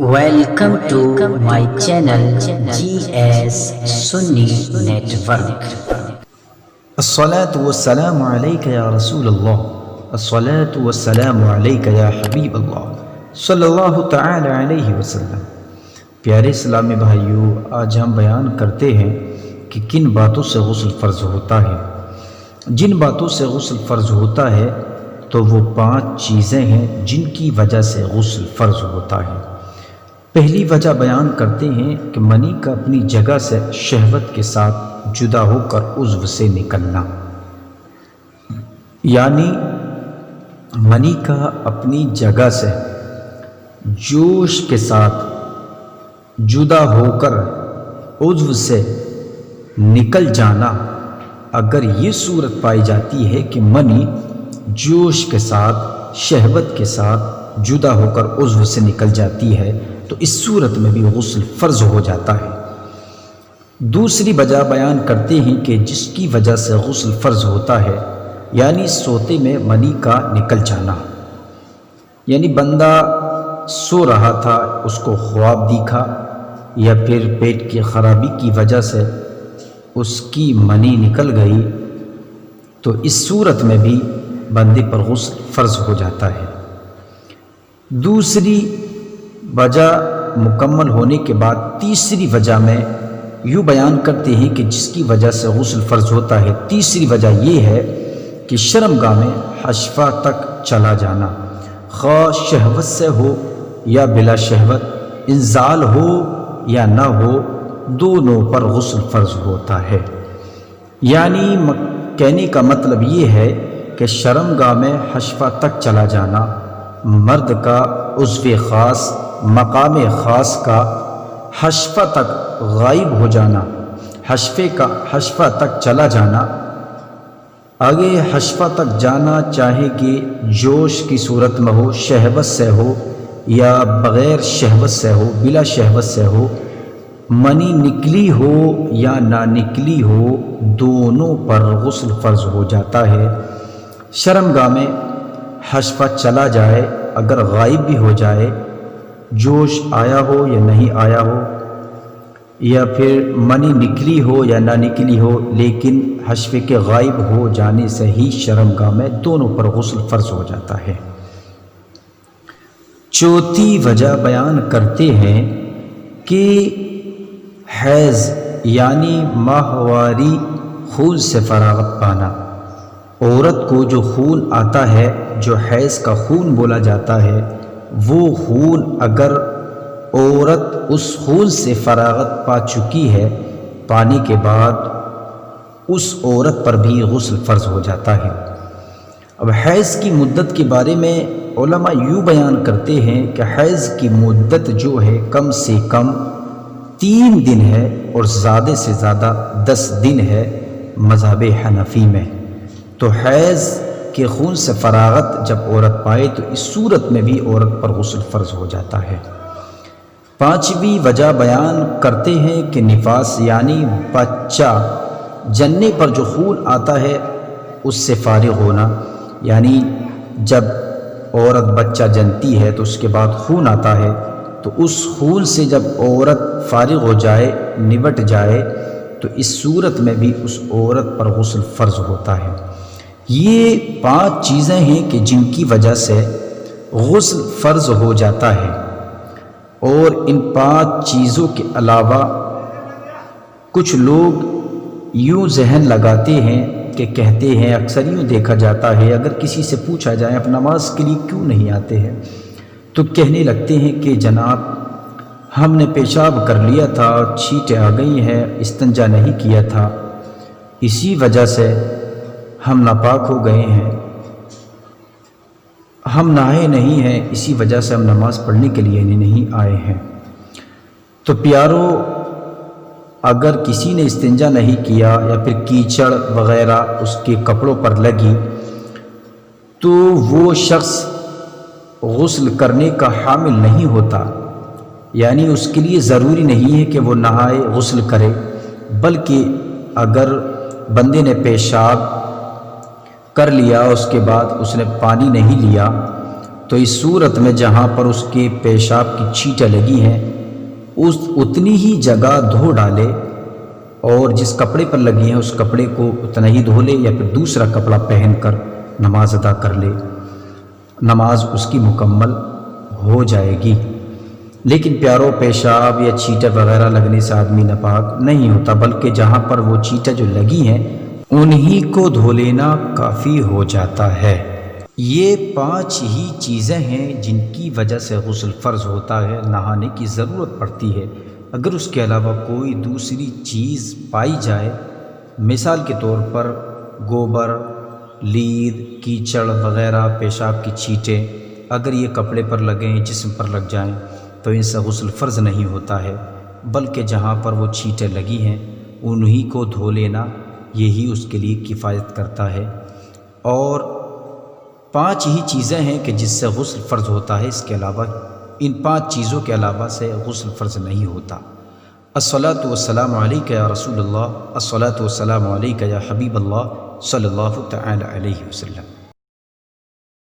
Welcome to my channel GS Sunni Network. الصلاة والسلام عليك يا رسول الله، الصلاة والسلام عليك يا حبیب اللہ صلی اللہ تعالی علیہ وسلم۔ پیارے اسلامی بھائیوں، آج ہم بیان کرتے ہیں کہ کن باتوں سے غسل فرض ہوتا ہے۔ جن باتوں سے غسل فرض ہوتا ہے تو وہ 5 چیزیں ہیں جن کی وجہ سے غسل فرض ہوتا ہے۔ پہلی وجہ بیان کرتے ہیں کہ منی کا اپنی جگہ سے شہوت کے ساتھ جدا ہو کر عضو سے نکلنا، یعنی منی کا اپنی جگہ سے جوش کے ساتھ جدا ہو کر عضو سے نکل جانا۔ اگر یہ صورت پائی جاتی ہے کہ منی جوش کے ساتھ شہوت کے ساتھ جدا ہو کر عضو سے نکل جاتی ہے تو اس صورت میں بھی غسل فرض ہو جاتا ہے۔ دوسری وجہ بیان کرتے ہیں کہ جس کی وجہ سے غسل فرض ہوتا ہے، یعنی سوتے میں منی کا نکل جانا، یعنی بندہ سو رہا تھا، اس کو خواب دیکھا یا پھر پیٹ کی خرابی کی وجہ سے اس کی منی نکل گئی تو اس صورت میں بھی بندے پر غسل فرض ہو جاتا ہے۔ دوسری وجہ مکمل ہونے کے بعد تیسری وجہ میں یوں بیان کرتے ہیں کہ جس کی وجہ سے غسل فرض ہوتا ہے۔ تیسری وجہ یہ ہے کہ شرمگاہ میں حشفہ تک چلا جانا، خواہ شہوت سے ہو یا بلا شہوت، انزال ہو یا نہ ہو، دونوں پر غسل فرض ہوتا ہے۔ یعنی کہنے کا مطلب یہ ہے کہ شرمگاہ میں حشفہ تک چلا جانا، مرد کا عضو خاص مقام خاص کا حشفہ تک غائب ہو جانا، حشفہ تک چلا جانا، آگے حشفہ تک جانا چاہے کہ جوش کی صورت میں ہو، شہوت سے ہو یا بغیر شہوت سے ہو، بلا شہوت سے ہو، منی نکلی ہو یا نہ نکلی ہو، دونوں پر غسل فرض ہو جاتا ہے۔ شرمگاہ میں حشفہ چلا جائے، اگر غائب بھی ہو جائے، جوش آیا ہو یا نہیں آیا ہو، یا پھر منی نکلی ہو یا نہ نکلی ہو، لیکن حشفے کے غائب ہو جانے سے ہی شرمگاہ میں دونوں پر غسل فرض ہو جاتا ہے۔ چوتھی وجہ بیان کرتے ہیں کہ حیض یعنی ماہواری خون سے فراغت پانا۔ عورت کو جو خون آتا ہے، جو حیض کا خون بولا جاتا ہے، وہ خون اگر عورت اس خون سے فراغت پا چکی ہے، پانے کے بعد اس عورت پر بھی غسل فرض ہو جاتا ہے۔ اب حیض کی مدت کے بارے میں علماء یوں بیان کرتے ہیں کہ حیض کی مدت جو ہے کم سے کم 3 دن ہے اور زیادہ سے زیادہ 10 دن ہے مذہب حنفی میں۔ تو حیض کے خون سے فراغت جب عورت پائے تو اس صورت میں بھی عورت پر غسل فرض ہو جاتا ہے۔ 5ویں وجہ بیان کرتے ہیں کہ نفاس یعنی بچہ جننے پر جو خون آتا ہے اس سے فارغ ہونا، یعنی جب عورت بچہ جنتی ہے تو اس کے بعد خون آتا ہے، تو اس خون سے جب عورت فارغ ہو جائے، نبٹ جائے، تو اس صورت میں بھی اس عورت پر غسل فرض ہوتا ہے۔ یہ 5 چیزیں ہیں کہ جن کی وجہ سے غسل فرض ہو جاتا ہے، اور ان 5 چیزوں کے علاوہ کچھ لوگ یوں ذہن لگاتے ہیں کہ کہتے ہیں، اکثر یوں دیکھا جاتا ہے، اگر کسی سے پوچھا جائے آپ نماز کے لیے کیوں نہیں آتے ہیں تو کہنے لگتے ہیں کہ جناب ہم نے پیشاب کر لیا تھا اور چھینٹیں آ گئی ہیں، استنجا نہیں کیا تھا، اسی وجہ سے ہم ناپاک ہو گئے ہیں، ہم نہائے نہیں ہیں، اسی وجہ سے ہم نماز پڑھنے کے لیے نہیں آئے ہیں۔ تو پیارو، اگر کسی نے استنجا نہیں کیا یا پھر کیچڑ وغیرہ اس کے کپڑوں پر لگی تو وہ شخص غسل کرنے کا حامل نہیں ہوتا، یعنی اس کے لیے ضروری نہیں ہے کہ وہ نہائے غسل کرے، بلکہ اگر بندے نے پیشاب کر لیا اس کے بعد اس نے پانی نہیں لیا تو اس صورت میں جہاں پر اس کے پیشاب کی چھینٹیں لگی ہیں اتنی ہی جگہ دھو ڈالے، اور جس کپڑے پر لگی ہیں اس کپڑے کو اتنا ہی دھو لے، یا پھر دوسرا کپڑا پہن کر نماز ادا کر لے، نماز اس کی مکمل ہو جائے گی۔ لیکن پیاروں، پیشاب یا چھینٹیں وغیرہ لگنے سے آدمی ناپاک نہیں ہوتا، بلکہ جہاں پر وہ چھینٹیں جو لگی ہیں انہی کو دھو لینا کافی ہو جاتا ہے۔ یہ 5 ہی چیزیں ہیں جن کی وجہ سے غسل فرض ہوتا ہے، نہانے کی ضرورت پڑتی ہے۔ اگر اس کے علاوہ کوئی دوسری چیز پائی جائے، مثال کے طور پر گوبر، لید، کیچڑ وغیرہ، پیشاب کی چھینٹیں، اگر یہ کپڑے پر لگیں، جسم پر لگ جائیں تو ان سے غسل فرض نہیں ہوتا ہے، بلکہ جہاں پر وہ چھینٹیں لگی ہیں انہی کو دھو لینا یہی اس کے لیے کفایت کرتا ہے۔ اور 5 ہی چیزیں ہیں کہ جس سے غسل فرض ہوتا ہے، اس کے علاوہ ان 5 چیزوں کے علاوہ سے غسل فرض نہیں ہوتا۔ الصلاۃ والسلام علیک یا رسول اللہ، الصلاۃ والسلام علیک یا حبیب اللہ صلی اللہ تعالی علیہ وسلم۔